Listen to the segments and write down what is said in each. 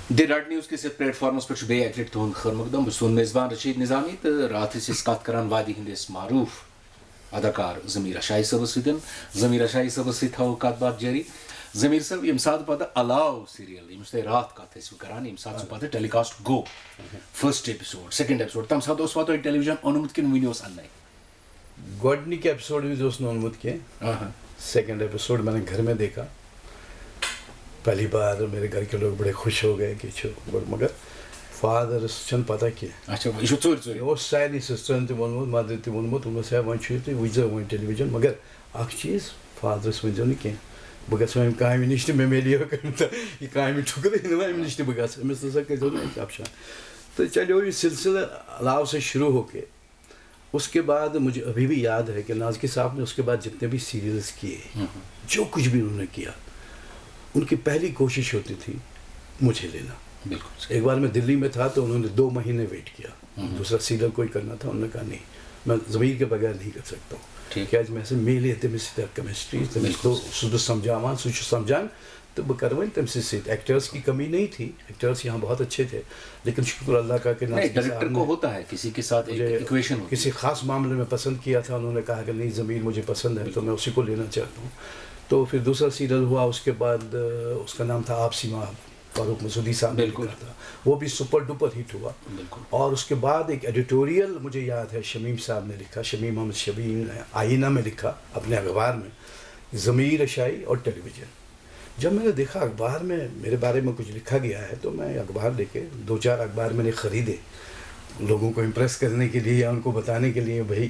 دی red news کس plate forms پہ بے اکہ لٹہ تہد خیر مقدم بہت سون میزبان رشید نظامی تو رات کت کران وادی ہندس معروف اداکار ضمیر اشائی صبس ستن ضمیر اشائی صبس ست تھو کت بات جاری. ضمیر صاحب یم سات پتہ علاو سیریل یم تہ رات کت کران یم سات پتہ ٹیلی کاسٹ گو فرسٹ ایپیسوڈ سیکنڈ ایپیسوڈ تم سات پتہ ٹیلی ویژن اونمت کن ونی ان گۄڈنِک ایپیسوڈ وز اوٚنمُت کینٛہہ سیکنڈ ایپیسوڈ میں نے گھر میں دیکھا. پہلی بار میرے گھر کے لوگ بڑے خوش ہو گئے کہ مگر فادرس چھنہٕ پتہ کینٛہہ سارنٕے سسٹرن تہِ ووٚنمُت مدر تہِ ووٚنمُت ووٚنمُت صاحب وۄنۍ چھُ تُہۍ وٕچھزیو وۄنۍ ٹیلی ویژن مگر اکھ چیٖز فادرس ؤنۍزیو نہٕ کینٛہہ بہٕ گژھٕ وۄنۍ اَمہِ کامہِ نِش تہِ مےٚ میلیو یہِ کامہِ ٹھُکرٕ یِنہٕ وۄنۍ اَمہِ نِش تہِ بہٕ گژھٕ أمِس نسا کٔرۍزیو نہٕ اپشان. تو چلیو یہ سلسلہ علاو سے شروع ہو کے اس کے بعد مجھے ابھی بھی یاد ہے کہ نازکی صاحب نے اس کے بعد جتنے بھی سیریلز کیے جو کچھ بھی انہوں نے کیا ان کی پہلی کوشش ہوتی تھی مجھے لینا. بالکل ایک بار میں دلی میں تھا تو انہوں نے 2 مہینے ویٹ کیا. دوسرا سیریل کوئی کرنا تھا انہوں نے کہا نہیں میں ضمیر کے بغیر نہیں کر سکتا ہوں کیازِ مےٚ ہسا میلے تٔمِس سۭتۍ کیمسٹری تٔمِس تو سُہ بہٕ سمجھاوان سُہ چھُ سمجھان تو بہٕ کرٕ وۄنۍ تٔمۍ سۭتۍ. ایکٹرس کی کمی نہیں تھی ایکٹرس یہاں بہت اچھے تھے لیکن شکر اللہ کا کہ ڈائریکٹر کو ہوتا ہے کسی کے ساتھ ایکویشن کسی خاص معاملے میں پسند کیا تھا انہوں نے کہا کہ نہیں ضمیر مجھے پسند ہے تو میں اسی کو لینا چاہتا ہوں. تو پھر دوسرا سیریل ہوا اس کے بعد اس کا نام تھا آپسی ماں فاروق مسعودی صاحب نے لکھا تھا وہ بھی سپر ڈپر ہٹ ہوا. اور اس کے بعد ایک ایڈیٹوریل مجھے یاد ہے شمیم صاحب نے لکھا شمیم محمد شبین نے آئینہ میں لکھا اپنے اخبار میں ضمیر اشائی اور ٹیلی ویژن. جب میں نے دیکھا اخبار میں میرے بارے میں کچھ لکھا گیا ہے تو میں اخبار لے کے 2-4 اخبار میں نے خریدے لوگوں کو امپریس کرنے کے لیے یا ان کو بتانے کے لیے بھائی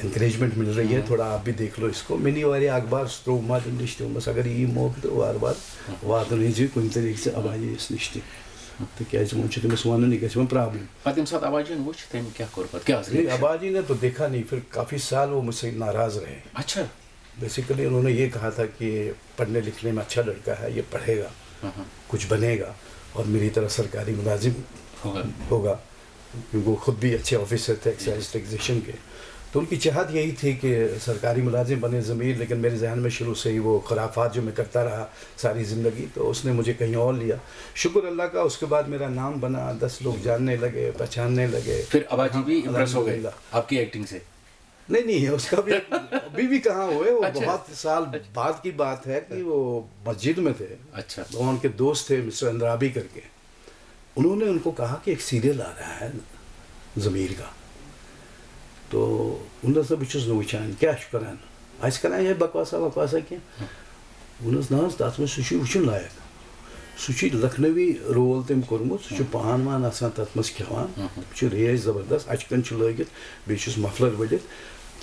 انکریجمنٹ مل رہی ہے تھوڑا آپ بھی دیکھ لو اس کو. میں نہیں اخبار سترومات نشتے بس اگر یہ موقع تو وار بار واتن ہزی کن طریقے سے آبادی اس نشتے تو کیازِ وۄنۍ چھُ تٔمِس وَنُن یہِ گژھِ وۄنۍ پرابلم. پتہٕ ییٚمہِ ساتہٕ آبا جی وٕچھ تٔمۍ کیٛاہ کوٚر پتہٕ کیٛاہ آبا جی نے تو دیکھا نہیں پھر کافی سال وہ مجھ سے ناراض رہے. اچھا بیسیکلی انہوں نے یہ کہا تھا کہ پڑھنے لکھنے میں اچھا لڑکا ہے یہ پڑھے گا کچھ بنے گا اور میری طرح سرکاری ملازم ہوگا کیونکہ وہ خود بھی اچھے آفیسر تھے ایکسائز ٹیکسیشن کے. تو ان کی چاہت یہی تھی کہ سرکاری ملازم بنے ضمیر لیکن میرے ذہن میں شروع سے ہی وہ خرافات جو میں کرتا رہا ساری زندگی تو اس نے مجھے کہیں اور لیا. شکر اللہ کا اس کے بعد میرا نام بنا 10 لوگ جاننے لگے پہچاننے لگے. پھر ابا جی بھی امپریس ہو گئے آپ کی ایکٹنگ سے؟ نہیں اس کا بھی ابھی بھی کہاں ہوئے وہ بہت سال بعد کی بات ہے کہ وہ مسجد میں تھے. اچھا وہ ان کے دوست تھے مسٹر اندرابی کر کے انہوں نے ان کو کہا کہ ایک سیریل آ رہا ہے ضمیر کا تو انہوں نے بہت وچان کیا کران آج کران یہ بکواسا کی ون تر میں سہ وچن لائق سہ لکھنوی رول تم کورمت سہ پان وان آسان تر مز کھان ریش زبردست اچکن لگت بیس مفلر ولت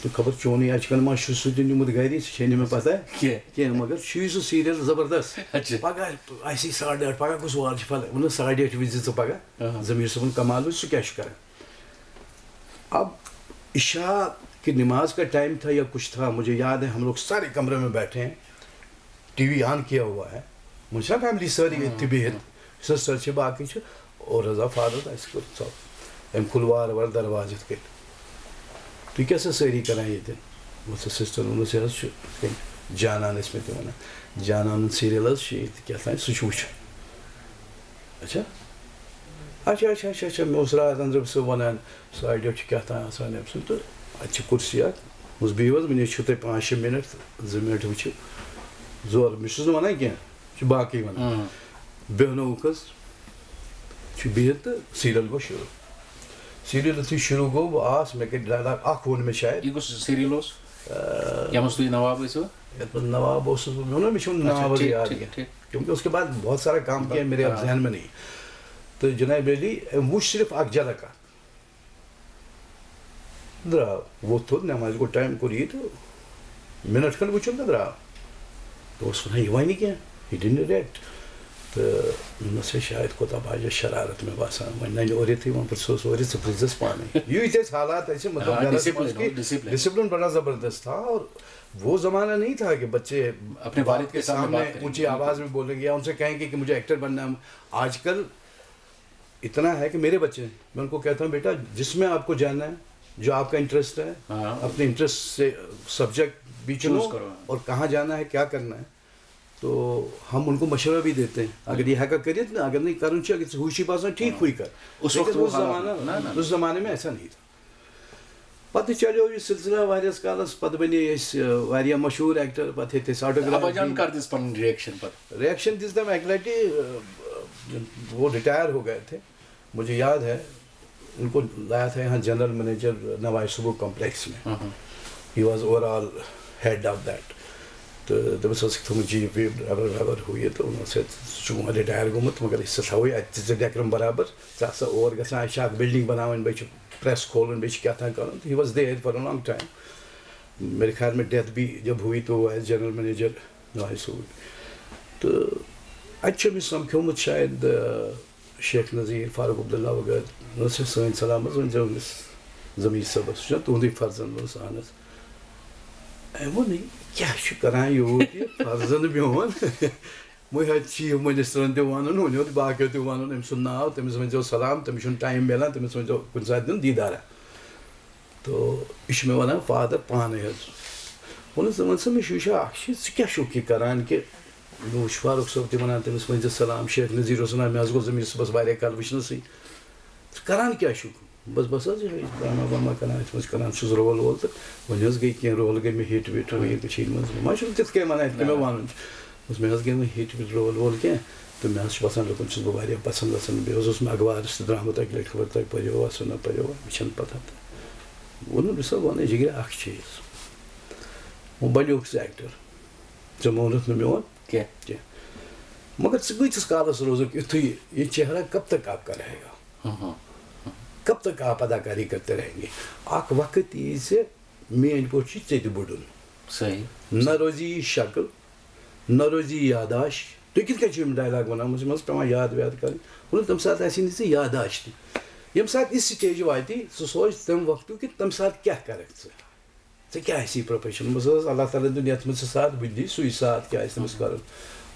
تو خبر چون یہ اچکن ما سہ نمت گھر سہ میں پتہ کی مگر سہ سیریل زبردست پگہ آسی 8:30 پگہ کس وار پھل ون 8:30 وز پگہ ضمیر صبن کمال سہ کیا کران. اب عشاء کی نماز کا ٹائم تھا یا کچھ تھا مجھے یاد ہے ہم لوگ سارے کمرے میں بیٹھے ہیں ٹی وی آن کیا ہوا ہے مجھے فیملی ساری اتنی بہت سسٹر سے باقی اور رضا فادر اس کو سب ام کھلوار ور دروازے کے تو کیسے ساری کریں یہ دن وہ سسٹر انہوں سے جانان اس میں تھی ونان جانان سیریل کیا تھا سہ وچ اچھا اچھا میں اس رات اندر سہ ونان 8:30 کیا تھا آسان ام سن تو اچھا کرسی مز بہو حظ ون چھو تھی 5-6 منٹ 2 منٹ وچھو زور میں ونان کی باقی ونان بیہنوک حظ بہت تو سیریل گو شروع سیریل یتھُے شروع گو بہٕ آس مےٚ کٔرۍ ڈایلاگ اکھ ووٚن مےٚ شاید یہ کس سیریل اوس یتھ منٛز تُہۍ نواب ٲسِو یتھ منٛز نواب اوسُس بہٕ مےٚ چھُنہٕ ناو یاد کیونکہ اس کے بعد بہت سارا کام کیا میرے اب ذہن میں نہیں. تو جناب علی وچھ صرف اکھ جھلک درٛاو ووٚتھ تھوٚد نٮ۪مازِ گوٚو ٹایم کوٚر یہِ تہٕ مِنٹ کھنٛڈ وٕچھُن تہٕ درٛاو تو اوس وَنان یہِ وَنہِ نہٕ کینٛہہ یہِ ڈِڈ نہٕ ریٹ تہٕ دوٚپمَس ہے شاید کوتاہ باجے شرارت مےٚ باسان وۄنۍ نَنہِ اورٕ یِتھٕے وۄنۍ پرٛژھوس اورٕ ژٕ پرٛژھزَس پانَے یِتھۍ ٲسۍ حالات ٲسۍ مطلب گھرس منٛز کہ ڈسپلن بڑا زبردست تھا. اور وہ زمانہ نہیں تھا کہ بچے اپنے والد کے سامنے اونچی آواز میں بولیں گے یا ان سے کہیں گے کہ مجھے ایکٹر بننا ہے. آج کل اتنا ہے کہ میرے بچے میں ان کو کہتا ہوں بیٹا جس میں آپ کو جاننا ہے جو آپ کا انٹرسٹ ہے اپنے انٹرسٹ سے سبجیکٹ بھی چنو اور کہاں جانا ہے کیا کرنا ہے تو ہم ان کو مشورہ بھی دیتے ہیں اگر یہ ہیکا کرے نا اگر نہیں کرن چاہیے کہ ہوشی پاسا ٹھیک ہوئی کر اس وقت اس زمانے میں ایسا نہیں تھا. پتہ چلیو یہ سلسلہ واریاہس کالس پتہ بنے واریاہ مشہور ایکٹر پتہ ہیٚتۍ أسۍ آٹوگراف ریئیکشن دِژ تٔمۍ اکہِ لٹہِ وہ ریٹائر ہو گئے تھے مجھے یاد ہے ان کو لایا تھا یہاں جنرل مینیجر نواز صبح کمپلیکس میں he was over all had of that تو تٔمِس ٲسٕکھ تھوٚمُت چیف ویف ڈرائیور ہُہ یہِ تہٕ ووٚنُن ژٕ چھُکھ رِٹایر گوٚمُت مگر أسۍ تھاوَے اَتہِ ژٕ ڈٮ۪کرَم برابر ژٕ ہسا اور گژھان اَسہِ چھِ اکھ بِلڈِنٛگ بناوٕنۍ بیٚیہِ چھُ پریس کھولُن بیٚیہِ چھِ کیٛاہ تام کَرُن he was there for a long time میرے خیال میں ڈیتھ بھی جب ہوئی تو وہ ایز جنرل مینیجر نواز صبح تو اَتہِ چھُ أمِس سَمکھیومُت شاید شیخ نظیٖر فاروق عبداللہ وغیرہ دوٚپُس ہے سٲنۍ سلام حظ ؤنۍزیو أمِس ضمیٖر صٲبَس سُہ چھُنا تُہُنٛدُے فرزَن دوٚپُس اہن حظ أمۍ ووٚن یہِ کیٛاہ چھُ کران یوٗت یہِ فرزَن میون وۄنۍ حظ چیٖف مٔنِسٹرن تہِ وَنُن ہُہ نیوٗ باقیو تہِ وَنُن أمۍ سُنٛد ناو تٔمِس ؤنۍزیو سلام تٔمِس چھُنہٕ ٹایم میلان تٔمِس ؤنۍزیو کُنہِ ساتہٕ دیُن دیٖدارا تو یہِ چھُ مےٚ وَنان فادر پانَے حظ ووٚنُس ژٕ وَن سا مےٚ شوٗشا اکھ چیٖز ژٕ کیٛاہ چھُکھ یہِ کران کہِ مےٚ وٕچھ فاروق صٲب تہِ وَنان تٔمِس ؤنۍزِ سلام شیخ نظیٖر اوس وَنان مےٚ حظ گوٚو ضمیٖر صٲبَس واریاہ کال وٕچھنَسٕے ژٕ کران کیٛاہ چھُکھ بس حظ یِہوٚے ڈرٛاما واما کران یَتھ منٛز کران چھُس رول وول تہٕ وۄنۍ حظ گٔے کینٛہہ رول گٔے مےٚ ہِٹ وِٹ ہُہ یہِ کٔشیٖرِ منٛز وۄنۍ چھُنہٕ تِتھ کٔنۍ وَنان یِتھ کٔنۍ مےٚ وَنُن چھُ مےٚ حظ گٔے وۄنۍ ہِٹ وِٹ رول وول کینٛہہ تہٕ مےٚ حظ چھُ باسان لُکَن چھُس بہٕ واریاہ پَسنٛد گژھان بیٚیہِ حظ اوس مےٚ اخبارَس تہِ درٛامُت اَکہِ لَٹہِ خبر تۄہہِ پٔرِوا سُہ نہ پٔرِوا مےٚ چھَنہٕ پَتہ تہٕ ووٚنُن بہٕ سا وَنَے جِگرا اکھ چیٖز وۄنۍ بَنیوکھ ژٕ ایکٹر ژےٚ مونُتھ نہٕ میون کینٛہہ مگر ژٕ کۭتِس کالَس روزُکھ یُتھُے یہِ چہرہ کب تک آپ کا رہے گا کب تک آپ اداکاری کرتے رہیں گے اکھ وقت یی زِ میٛٲنۍ پٲٹھۍ چھُے ژےٚ تہِ بُڑُن صحیح نہ روزی یہِ شکل نہ روزی یاداش تُہۍ کِتھ کٔنۍ چھِو یِم ڈایلاگ وَنان یِم حظ پٮ۪وان یاد ویاد کَرٕنۍ ووٚنُن تَمہِ ساتہٕ آسی نہٕ ژےٚ یاداش تہِ ییٚمہِ ساتہٕ یہِ سِٹیج واتی ژٕ سوچ تَمہِ وقتُک کہِ تَمہِ ساتہٕ کیٛاہ کَرکھ ژٕ کیٛاہ آسی پرٛوفیشن بہٕ حظ اللہ تعالیٰ دیُن یَتھ منٛز ژٕ ساتھ بہٕ دِی سُے ساتھ کیٛاہ آسہِ تٔمِس کَرُن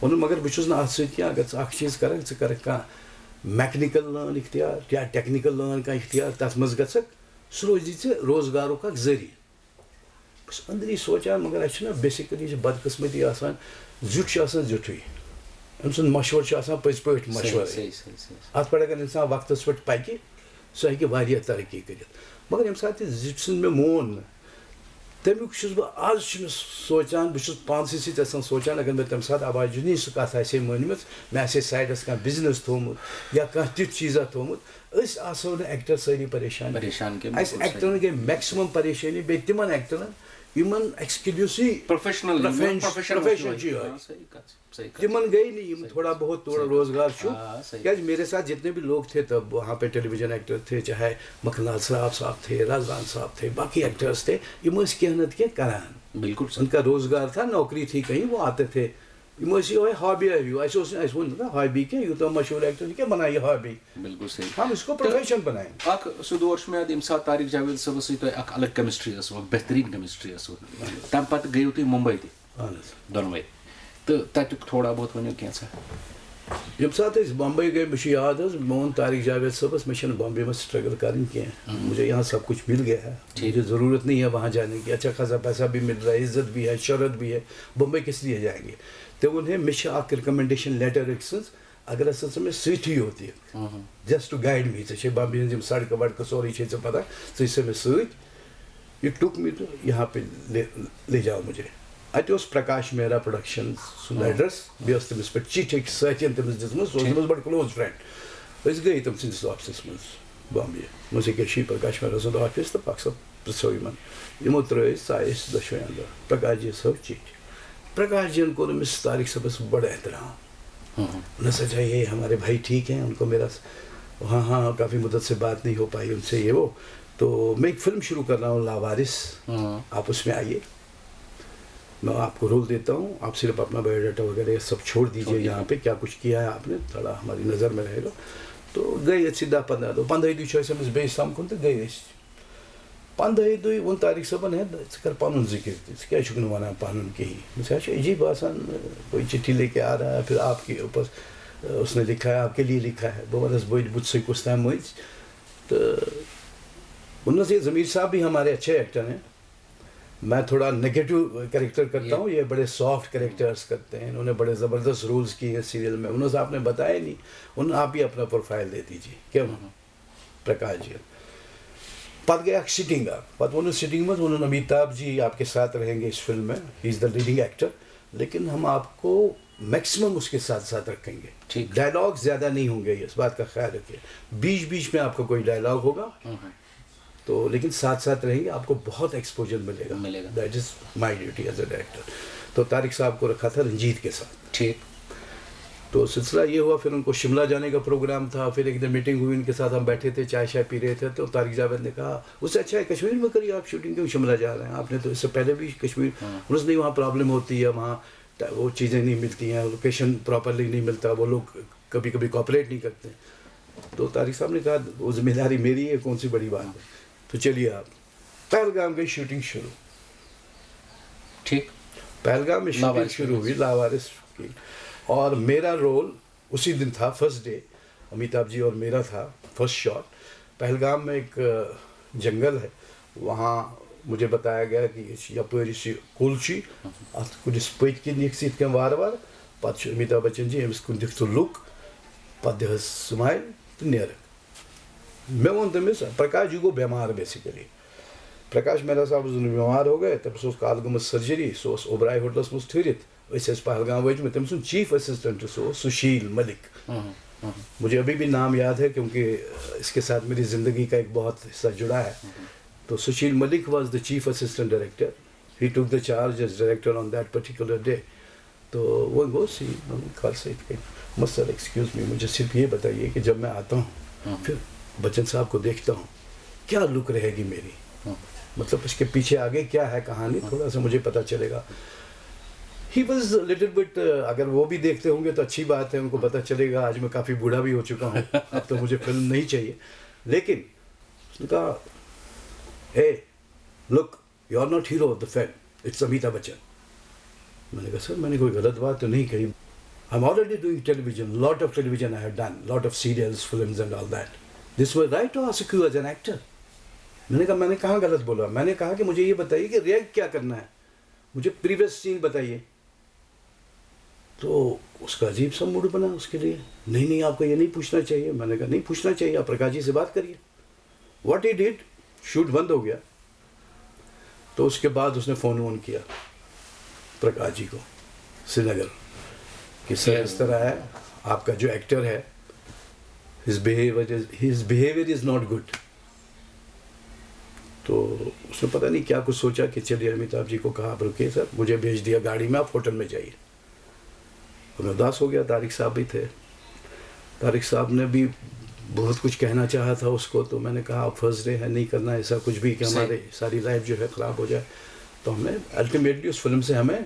ووٚنُن مگر بہٕ چھُس نہٕ اَتھ سۭتۍ کینٛہہ اگر ژٕ اکھ چیٖز کَرکھ ژٕ کَرکھ کانٛہہ میکنِکل لٲن اختیار یا ٹیکنِکل لٲن کانٛہہ اختیار تَتھ منٛز گژھکھ سُہ روزی ژےٚ روزگارُک اکھ ذٔریعہٕ بہٕ چھُس أنٛدری سونٛچان مگر اَسہِ چھُنہ بیسِکٔلی چھِ بدقٕسمٔتی آسان زیُٹھ چھُ آسان زیُٹھُے أمۍ سُنٛد مشوَرٕ چھُ آسان پٔزۍ پٲٹھۍ مشوَرٕ اَتھ پٮ۪ٹھ اگر اِنسان وقتَس پٮ۪ٹھ پَکہِ سُہ ہیٚکہِ واریاہ ترقی کٔرِتھ مگر ییٚمہِ ساتہٕ یہِ زِٹھۍ سُنٛد مےٚ مون نہٕ تَمیُک چھُس بہٕ آز چھُ مےٚ سونٛچان بہٕ چھُس پانسٕے سۭتۍ آسان سونٛچان اگر مےٚ تَمہِ ساتہٕ آبا جُنی سُہ کَتھ آسہِ ہے مٲنمٕژ مےٚ آسہِ ہے سایڈَس کانٛہہ بِزنِس تھوٚومُت یا کانٛہہ تیُتھ چیٖزا تھوٚومُت أسۍ آسہو نہٕ ایکٹر سٲری پریشان اَسہِ ایکٹرن گٔے میکسِمم پریشٲنی بیٚیہِ تِمن ایکٹرن یِمن ایکسکلوٗسِو پروفیشن چھُ یِہوٚے تِمن گٔے نہٕ یِم تھوڑا بہت تھوڑا روزگار چھُ کیٛازِ میرے ساتھ جتنے بھی لوگ تھے تب وہاں پہ ٹیلی ویژن ایکٹر تھے چاہے مکھن لال صراف صاحب تھے رازدان صاحب تھے باقی ایکٹرس تھے یِم ٲسۍ کینٛہہ نتہٕ کینٛہہ کران بالکل ان کا روزگار تھا نوکری تھی کہیں وہ آتے تھے یِم ٲسۍ یِہوٚے ہابی ہیوٗ اَسہِ اوس نہٕ اَسہِ ووٚن نہ ہابی کینٛہہ یوٗتاہ مشہوٗر ایکٹر چھُ کیٛاہ بنایہِ ہابی بالکل صحیح ہم اس کو پروفیشن بنایہِ اکھ سُہ دور چھُ مےٚ یاد ییٚمہِ ساتہٕ طارق جاوید صٲبَس سۭتۍ تۄہہِ اکھ الگ کیمسٹری ٲسوٕ اکھ بہتریٖن کیمسٹری ٲسوٕ تَمہِ پتہٕ گٔیِو تُہۍ ممبئی تہِ اہن حظ دۄنوَے تہٕ تَتیُک تھوڑا بہت ؤنِو کینٛژھا ییٚمہِ ساتہٕ أسۍ بمبئی گٔے مےٚ چھُ یاد حظ مےٚ ووٚن طارق جاوید صٲبَس مےٚ چھَنہٕ بمبئی منٛز سٹرگل کَرٕنۍ کینٛہہ مجھے یہاں سب کچھ مل گیا ہے مجھے ضرورت نہیں ہے وہاں جانے کی اچھا خاصا پیسہ بھی مل رہا ہے عزت بھی ہے شہرت بھی ہے بمبئی کس لیے جائیں گے تٔمۍ ووٚن ہے مےٚ چھِ اکھ رِکمنڈیشن لیٹر أکۍ سٕنٛز اگر ہسا ژٕ مےٚ سۭتی یوت جسٹ ٹُو گایڈ می ژےٚ چھے بمبئی ہٕنٛز یِم سڑکہٕ وڑکہٕ سورُے چھے ژےٚ پتہ ژٕ یہِ سا مےٚ سۭتۍ یہِ ٹُک می تہٕ یہاں پہ لے جاو مجھے اَتہِ اوس پرکاش مہرا پروڈکشن سُنٛد ایڈرس بیٚیہِ ٲس تٔمِس پٮ۪ٹھ چِٹھۍ أکِس سٲتھیَن تٔمِس دِژمٕژ سُہ اوس تٔمِس بڑٕ کلوز فرٛٮ۪نٛڈ أسۍ گٔے تٔمۍ سٕنٛدِس آفسَس منٛز بامبے دوٚپمَس ییٚکیٛاہ چھُے پرکاش مہرا سُنٛد آفِس تہٕ پَکھ سا پرٛژھو یِمن یِمو ترٛٲے أسۍ ژاے أسۍ دۄشوَے اندر پرکاش جی صٲب چِٹھۍ پرکاش جی کوٚر أمِس طارق صٲبَس بڑٕ احترام انہوں نے سوچا یہ ہمارے بھائی ٹھیک ہیں ان کو میرا ہاں کافی مدت سے بات نہیں ہو پائی ان سے یہ وہ تو میں ایک فلم شروع کر رہا ہوں لاوارث آپ اس میں آئیے میں آپ کو رول دیتا ہوں آپ صرف اپنا بایو ڈاٹا وغیرہ یہ سب چھوڑ دیجیے یہاں پہ کیا کچھ کیا ہے آپ نے تھوڑا ہماری نظر میں رہے گا تو گٔے سیدھا 15 دۄہ 15 دۄہہِ چھُ اَسہِ أمِس بیٚیہِ سَمکھُن تہٕ گٔے أسۍ 15 دۄہہِ ووٚن طارق صٲبن ہے ژٕ کر پَنُن ذِکر تہِ ژٕ کیٛازِ چھُکھ نہٕ وَنان پَنُن کِہیٖنۍ مےٚ چھُ عجیب آسان کوئی چٹھی لے کے آ رہا ہے پھر آپ کے اوپر اس نے لکھا ہے آپ کے لیے لکھا ہے بہٕ وَنس بٔتۍ مُجھ سے کُس تام مٔنٛزۍ تہٕ ووٚنمَس یہ ضمیٖر صاحب بھی ہمارے اچھے ایکٹر ہیں میں تھوڑا نگیٹو کریکٹر کرتا ہوں, یہ بڑے سافٹ کریکٹرز کرتے ہیں. انہوں نے بڑے زبردست رولز کیے ہیں سیریل میں, انہوں نے آپ نے بتایا نہیں, انہوں آپ ہی اپنا پروفائل دے دیجیے. کیا پرکاش جی پت گیا سٹنگ آپ پتہ انہوں سٹنگ میں انہوں نے امیتابھ جی آپ کے ساتھ رہیں گے اس فلم میں, ہی از دا لیڈنگ ایکٹر, لیکن ہم آپ کو میکسیمم اس کے ساتھ ساتھ رکھیں گے. ڈائلاگ زیادہ نہیں ہوں گے, اس بات کا خیال رکھیے. بیچ بیچ میں آپ کا کوئی ڈائلاگ ہوگا تو, لیکن ساتھ ساتھ رہیں گے, آپ کو بہت ایکسپوجر ملے گا. That is my duty as a director. تو طارق صاحب کو رکھا تھا رنجیت کے ساتھ. ٹھیک. تو سلسلہ یہ ہوا, پھر ان کو شملہ جانے کا پروگرام تھا. پھر ایک دن میٹنگ ہوئی ان کے ساتھ, ہم بیٹھے تھے چائے شائے پی رہے تھے, تو طارق جاوید نے کہا اس سے اچھا ہے کشمیر میں کریے آپ شوٹنگ, کیوں شملہ جا رہے ہیں آپ نے, تو اس سے پہلے بھی کشمیر. انہوں نے نہیں وہاں پرابلم ہوتی ہے, وہاں وہ چیزیں نہیں ملتی ہیں, لوکیشن پراپرلی نہیں ملتا, وہ لوگ کبھی کبھی کوآپریٹ نہیں کرتے. تو طارق صاحب نے کہا وہ ذمہ داری میری ہے, کون سی بڑی بات ہے. تو چلیے آپ پہلگام گئی شوٹنگ شروع. ٹھیک. پہلگام میں شوٹنگ شروع ہوئی لاوارث کی, اور میرا رول اسی دن تھا, فرسٹ ڈے امیتابھ جی اور میرا تھا فرسٹ شاٹ. پہلگام میں ایک جنگل ہے, وہاں مجھے بتایا گیا کہ یپٲرۍ کُل اتھ کُلِس پٔتۍ کِنۍ یِکھ ژٕ یِتھ کٔنۍ وارٕ وارٕ, پتہٕ چھُ امیتابھ بچن جی أمِس کُن دِکھ ژٕ لُک, پتہٕ دِہَس سمایل تہٕ نیرَکھ. مےٚ ووٚن تٔمِس پرکاش جی گوٚو بٮ۪مار بیسِکلی. پرکاش مہرا صاحب بیمار ہو گئے, تٔمِس اوس کالہٕ گٔمٕژ سٔرجری, سُہ اوس اوبراے ہوٹلَس منٛز ٹھہرِتھ. أسۍ ٲسۍ پہلگام وٲتمٕتۍ, تٔمۍ سُنٛد چیف اسسٹنٹ سُہ اوس سشیل ملک. مجھے ابھی بھی نام یاد ہے کیونکہ اس کے ساتھ میری زندگی کا ایک بہت حصہ جڑا ہے. تو Sushil Malik was the chief assistant director, he took the charge as director on that particular day. تو وہ گوس خالص سر ایکسکیوز می, مجھے صرف یہ بتائیے کہ جب میں آتا ہوں پھر بچن صاحب کو دیکھتا ہوں کیا لک رہے گی میری, مطلب اس کے پیچھے آگے کیا ہے کہانی, تھوڑا سا مجھے پتہ چلے گا. ہی واز لٹل بٹ, اگر وہ بھی دیکھتے ہوں گے تو اچھی بات ہے, ان کو پتہ چلے گا. آج میں کافی بوڑھا بھی ہو چکا ہوں, اب تو مجھے فلم نہیں چاہیے. لیکن اس نے کہا a look you are not hero of the film, it's Amitabh Bachchan. میں نے کہا سر میں نے کوئی غلط بات تو نہیں کہی. I am already doing television, lot of television I have done, lot of serials, films and all that. This was right to ask you as an actor. میں نے کہا میں نے کہاں غلط بولا, میں نے کہا کہ مجھے یہ بتائیے کہ ریئیکٹ کیا کرنا ہے, مجھے پریویس سین بتائیے. تو اس کا عجیب سا موڈ بنا اس کے لیے, نہیں آپ کو یہ نہیں پوچھنا چاہیے. میں نے کہا نہیں پوچھنا چاہیے, آپ پرکاش جی سے بات کریے. واٹ ہی ڈیڈ, شوٹ بند ہو گیا. تو اس کے بعد اس نے فون کیا پرکاش جی کو سری نگر کہ سر اس طرح ہے, آپ کا جو ایکٹر ہے his behavior is not good. تو اس نے پتہ نہیں کیا کچھ سوچا کہ چلیے امیتابھ جی کو کہا آپ رکیے سر, مجھے بھیج دیا گاڑی میں, آپ ہوٹل میں جائیے. میں اداس ہو گیا, طارق صاحب بھی تھے. طارق صاحب نے بھی بہت کچھ کہنا چاہا تھا اس کو, تو میں نے کہا آپ فرسٹ ڈے ہے, نہیں کرنا ایسا کچھ بھی کہ ہمارے ساری لائف جو ہے خراب ہو جائے. تو ہم نے الٹیمیٹلی اس فلم سے ہمیں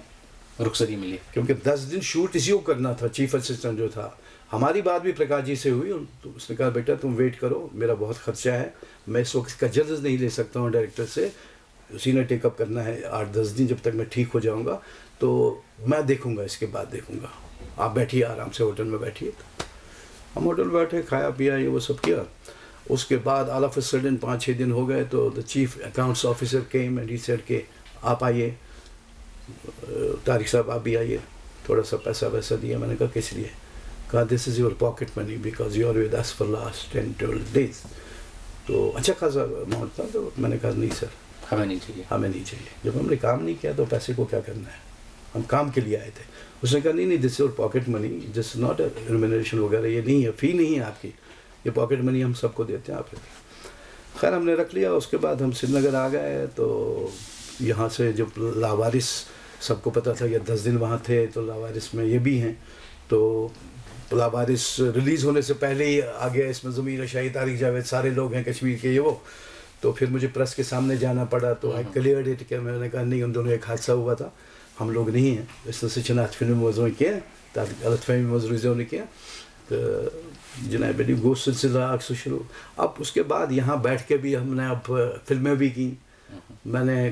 رخصتی ملی, کیونکہ 10 دن شوٹ اسی کو کرنا تھا. چیف اسسٹنٹ جو تھا, ہماری بات بھی پرکاش جی سے ہوئی, تو اس نے کہا بیٹا تم ویٹ کرو, میرا بہت خرچہ ہے, میں اس وقت کا جلد نہیں لے سکتا ہوں ڈائریکٹر سے, اسی نے ٹیک اپ کرنا ہے 8-10 دن, جب تک میں ٹھیک ہو جاؤں گا تو میں دیکھوں گا, اس کے بعد دیکھوں گا, آپ بیٹھیے آرام سے ہوٹل میں بیٹھیے. ہم ہوٹل بیٹھے, کھایا پیا, یہ وہ سب کیا. اس کے بعد آل آف اے سڈن 5-6 دن ہو گئے, تو the chief accounts officer came and he said کہ آپ آئیے, طارق صاحب آپ بھی آئیے, تھوڑا سا پیسہ ویسا دیا. میں نے کہا کس لیے؟ کہا this is your pocket money because you are with us for last 10-12 days. تو اچھا خاصا اماؤنٹ تھا. تو میں نے کہا نہیں سر, ہمیں نہیں چاہیے, ہمیں نہیں چاہیے. جب ہم نے کام نہیں کیا تو پیسے کو کیا کرنا ہے, ہم کام کے لیے آئے تھے. اس نے کہا نہیں this is your pocket money, this not a remuneration وغیرہ, یہ نہیں ہے, فی نہیں ہے آپ کی, یہ پاکٹ منی ہم سب کو دیتے ہیں آپ. خیر ہم نے رکھ لیا. اس کے بعد ہم سری نگر آ گئے. تو یہاں سے جب لاوارث سب کو پتہ تھا کہ 10 دن وہاں تھے, تو لاوارث میں یہ بھی ہیں, تو لاوارث ریلیز ہونے سے پہلے ہی آ گیا. اس میں ضمیر شاہی, طارق جاوید, سارے لوگ ہیں کشمیر کے, یہ وہ. تو پھر مجھے پریس کے سامنے جانا پڑا. تو آئی کلیئرڈ اٹ کہ میں نے کہا نہیں, ان دونوں ایک حادثہ ہوا تھا, ہم لوگ نہیں ہیں. اس طرح سے چنات فلم موضوع کیا, غلط فہمی موضوع نے کیا. تو جناب بیٹی گوشت سلسلہ اکثر شروع. اب اس کے بعد یہاں بیٹھ کے بھی ہم نے اب فلمیں بھی کی. میں نے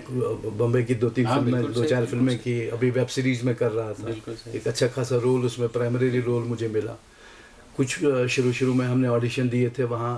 بمبئی کی 2-3 فلمیں, 2-4 فلمیں کی. ابھی ویب سیریز میں کر رہا تھا, ایک اچھا خاصا رول اس میں پرائمری رول مجھے ملا. کچھ شروع میں ہم نے آڈیشن دیے تھے وہاں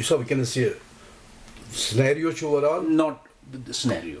So we can see scenario overall, not scenario.